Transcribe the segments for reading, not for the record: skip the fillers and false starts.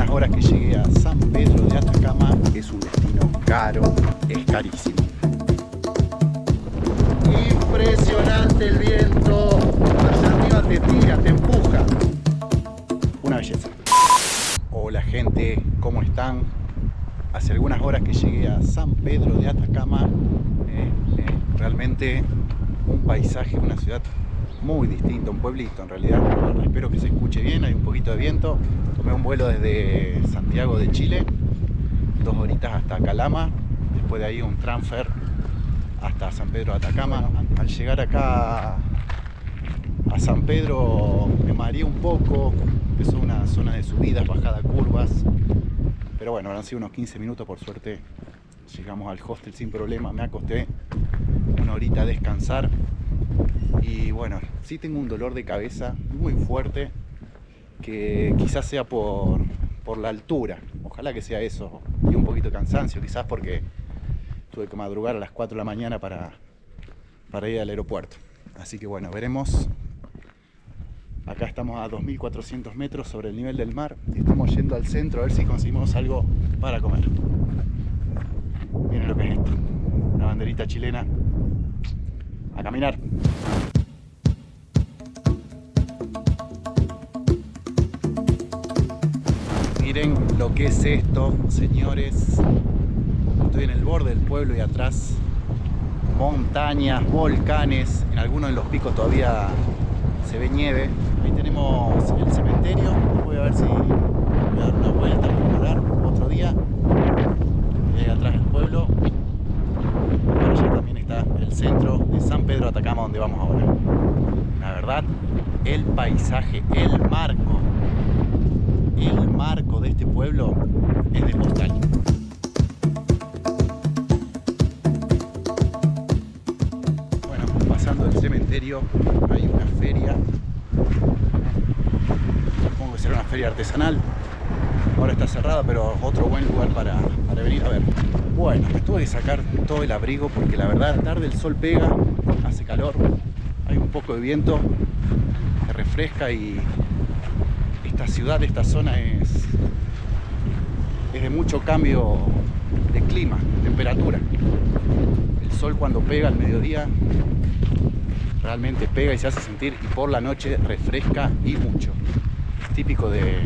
algunas horas que llegué a San Pedro de Atacama. Es un destino caro, es carísimo. Impresionante el viento, allá arriba te tira, te empuja. Una belleza. Hola gente, ¿cómo están? Hace algunas horas que llegué a San Pedro de Atacama. Realmente un paisaje, una ciudad muy distinta, un pueblito en realidad. Espero que se escuche bien, hay un poquito de viento. Tomé un vuelo desde Santiago de Chile, 2 horitas hasta Calama, después de ahí un transfer hasta San Pedro de Atacama. Al llegar acá a San Pedro me mareé un poco, empezó una zona de subidas, bajadas, curvas, pero bueno, habrán sido unos 15 minutos, por suerte llegamos al hostel sin problema. Me acosté una horita a descansar y bueno, sí tengo un dolor de cabeza muy fuerte que quizás sea por la altura, ojalá que sea eso, y un poquito de cansancio, quizás porque tuve que madrugar a las 4 de la mañana para ir al aeropuerto. Así que bueno, veremos. Acá estamos a 2400 metros sobre el nivel del mar y estamos yendo al centro a ver si conseguimos algo para comer. Miren lo que es esto, una banderita chilena. A caminar. Miren lo que es esto, señores. Estoy en el borde del pueblo y atrás montañas, volcanes. En algunos de los picos todavía se ve nieve. Ahí tenemos el cementerio. Voy a ver si voy a dar una vuelta popular otro día. Y ahí atrás del pueblo. Por allá también está el centro de San Pedro de Atacama, donde vamos ahora. La verdad, el paisaje, el marco de este pueblo es de postal. Bueno, pasando el cementerio hay una feria. Supongo que será una feria artesanal. Ahora está cerrada, pero otro buen lugar para venir a ver. Bueno, me tuve que sacar todo el abrigo porque la verdad, tarde el sol pega, hace calor, hay un poco de viento, se refresca y esta ciudad, esta zona es de mucho cambio de clima, temperatura. El sol cuando pega al mediodía realmente pega y se hace sentir, y por la noche refresca y mucho. Es típico de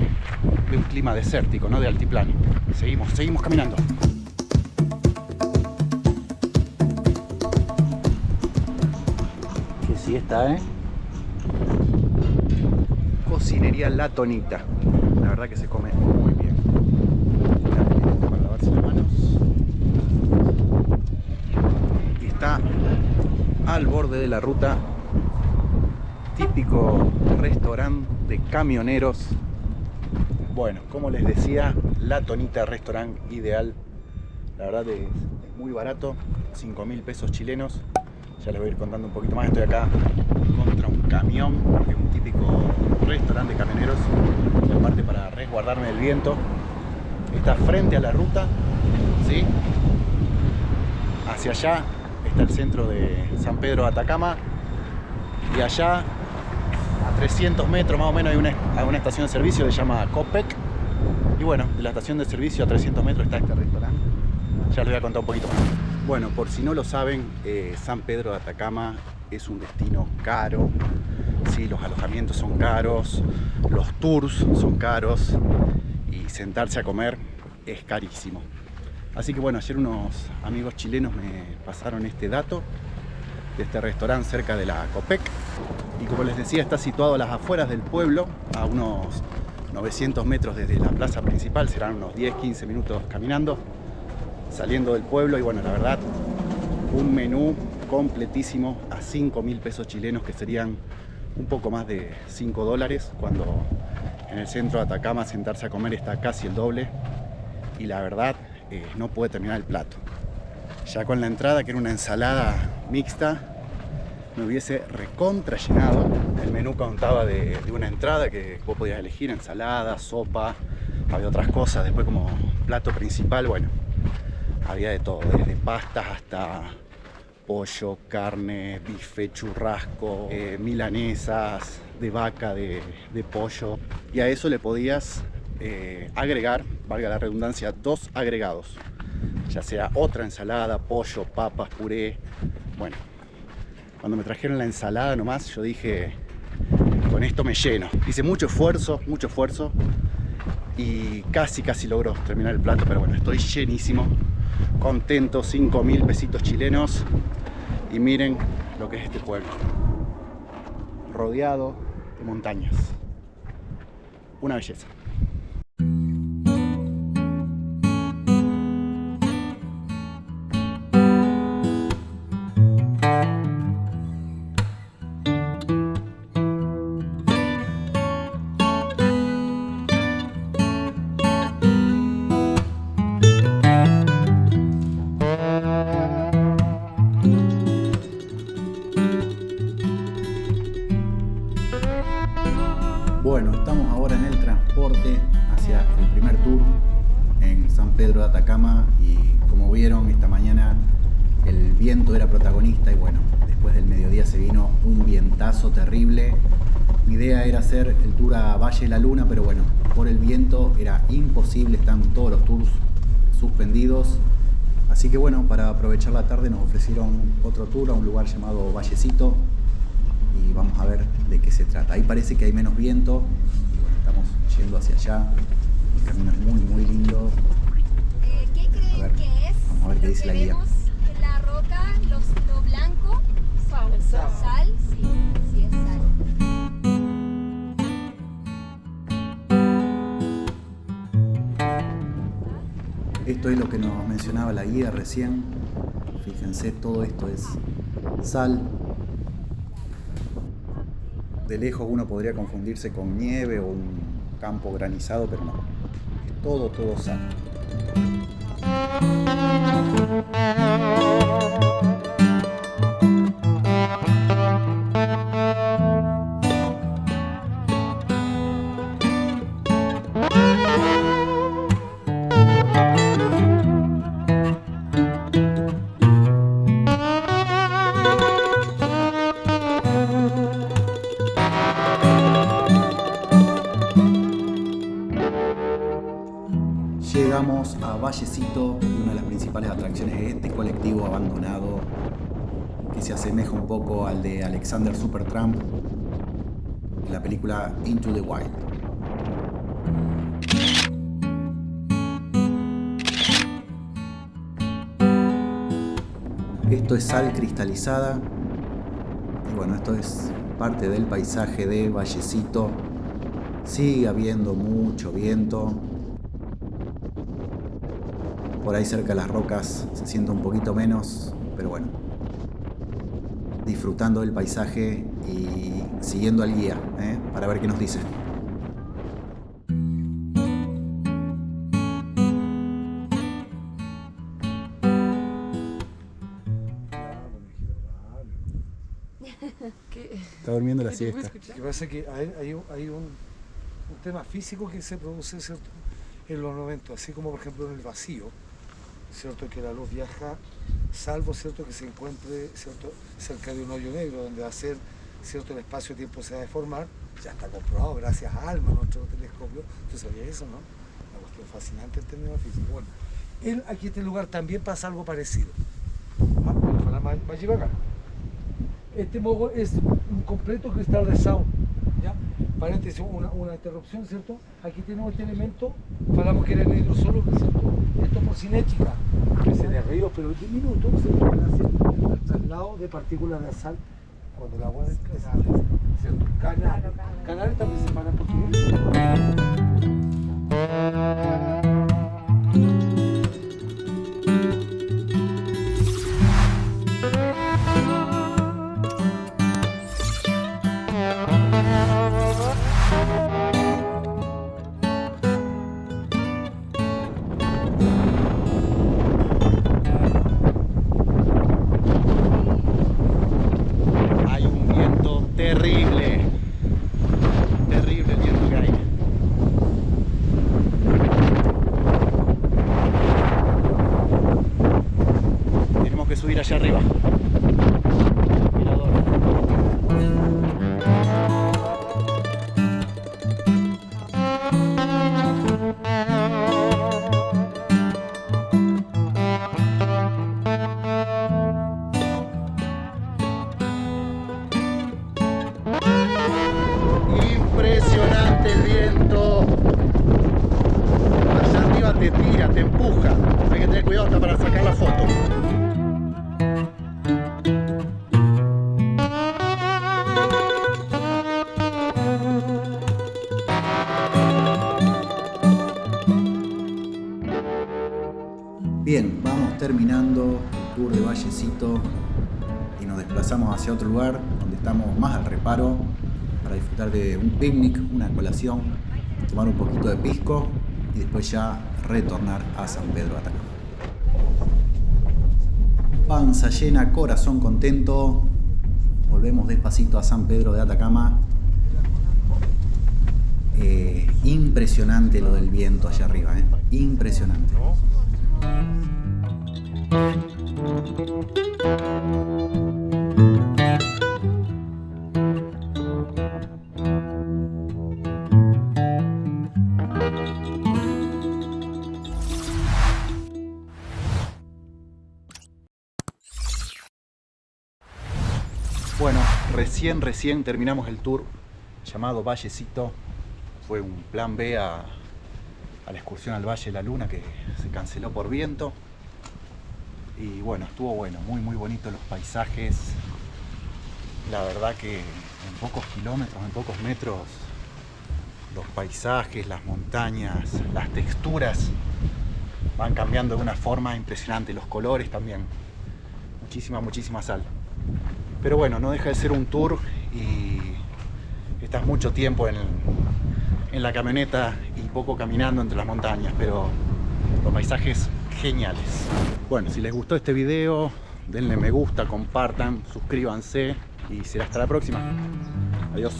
un clima desértico, ¿no? De altiplano. Seguimos caminando. Que sí está, Cocinería La Tonita. La verdad que se come muy bien. Para lavarse las manos. Y está al borde de la ruta. Típico restaurante de camioneros. Bueno, como les decía, La Tonita, restaurante ideal. La verdad es muy barato, 5.000 pesos chilenos. Ya les voy a ir contando un poquito más. Estoy acá contra un camión, que es un típico restaurante de camioneros. Y aparte, para resguardarme del viento, está frente a la ruta, ¿sí? Hacia allá está el centro de San Pedro de Atacama. Y allá, a 300 metros más o menos, hay una estación de servicio que se llama Copec. Y bueno, de la estación de servicio a 300 metros está este restaurante. Ya les voy a contar un poquito más. Bueno, por si no lo saben, San Pedro de Atacama es un destino caro. Sí, los alojamientos son caros, los tours son caros y sentarse a comer es carísimo. Así que bueno, ayer unos amigos chilenos me pasaron este dato de este restaurante cerca de la Copec. Y como les decía, está situado a las afueras del pueblo, a unos 900 metros desde la plaza principal. Serán unos 10-15 minutos caminando, saliendo del pueblo. Y bueno, la verdad, un menú completísimo a 5.000 pesos chilenos, que serían un poco más de $5, cuando en el centro de Atacama sentarse a comer está casi el doble. Y la verdad, no puede terminar el plato. Ya con la entrada, que era una ensalada mixta, me hubiese recontra llenado. El menú contaba de una entrada que vos podías elegir: ensalada, sopa, había otras cosas. Después, como plato principal, bueno, había de todo, desde pastas hasta pollo, carne, bife, churrasco, milanesas de vaca, de pollo. Y a eso le podías agregar, valga la redundancia, 2 agregados, ya sea otra ensalada, pollo, papas, puré. Bueno, cuando me trajeron la ensalada nomás, yo dije, con esto me lleno. Hice mucho esfuerzo y casi logro terminar el plato, pero bueno, estoy llenísimo, contento. 5.000 pesitos chilenos y miren lo que es este pueblo, rodeado de montañas, una belleza. Bueno, estamos ahora en el transporte hacia el primer tour en San Pedro de Atacama y como vieron esta mañana el viento era protagonista y bueno, después del mediodía se vino un vientazo terrible. Mi idea era hacer el tour a Valle de la Luna, pero bueno, por el viento era imposible, están todos los tours suspendidos. Así que bueno, para aprovechar la tarde nos ofrecieron otro tour a un lugar llamado Vallecito. Y vamos a ver de qué se trata. Ahí parece que hay menos viento y bueno, estamos yendo hacia allá. El camino es muy lindo. ¿Qué creen que es? Vamos a ver qué dice la guía. En la roca, lo blanco. Sal. Sí, es sal. Esto es lo que nos mencionaba la guía recién. Fíjense, todo esto es sal. De lejos uno podría confundirse con nieve o un campo granizado, pero no. Es todo sal. Llegamos a Vallecito y una de las principales atracciones es este colectivo abandonado que se asemeja un poco al de Alexander Supertramp en la película Into the Wild. Esto es sal cristalizada y bueno, esto es parte del paisaje de Vallecito. Sigue habiendo mucho viento. Por ahí cerca de las rocas se siente un poquito menos, pero bueno, disfrutando del paisaje y siguiendo al guía, para ver qué nos dice. Está durmiendo la siesta. Lo que pasa es que hay un tema físico que se produce, ¿cierto?, en los momentos, así como por ejemplo en el vacío, ¿cierto?, que la luz viaja, salvo, ¿cierto?, que se encuentre, ¿cierto?, cerca de un hoyo negro donde va a ser, ¿cierto?, el espacio-tiempo se va a deformar. Ya está comprobado gracias a ALMA, nuestro telescopio. ¿Tú sabías eso, no? Una cuestión fascinante en términos físicos. Bueno, aquí en este lugar también pasa algo parecido. Ojalá más lleva acá. Este mogo es un completo cristal de sound, ¿ya? Paréntesis, una interrupción, ¿cierto? Aquí tenemos este elemento, hablamos que era el hidrosoluble, ¿cierto? Esto por cinética, que se de ríos, pero diminutos, ¿cierto?, que hace el traslado de partículas de sal cuando el agua descansa, ¿cierto? Canales también se paran por Hay un viento terrible el viento que hay. Impresionante el viento. Allá arriba te tira, te empuja. Hay que tener cuidado hasta para sacar la foto. Bien, vamos terminando el tour de Vallecito y nos desplazamos hacia otro lugar donde estamos más al reparo para disfrutar de un picnic, una colación, tomar un poquito de pisco y después ya retornar a San Pedro de Atacama. Panza llena, corazón contento. Volvemos despacito a San Pedro de Atacama. Impresionante lo del viento allá arriba, impresionante. Bueno, recién terminamos el tour llamado Vallecito. Fue un plan B a la excursión al Valle de la Luna que se canceló por viento. Y bueno, estuvo bueno, muy bonito los paisajes. La verdad que en pocos kilómetros, en pocos metros, los paisajes, las montañas, las texturas van cambiando de una forma impresionante. Los colores también. Muchísima sal. Pero bueno, no deja de ser un tour y estás mucho tiempo en la camioneta y poco caminando entre las montañas, pero los paisajes geniales. Bueno, si les gustó este video, denle me gusta, compartan, suscríbanse y será hasta la próxima. Adiós.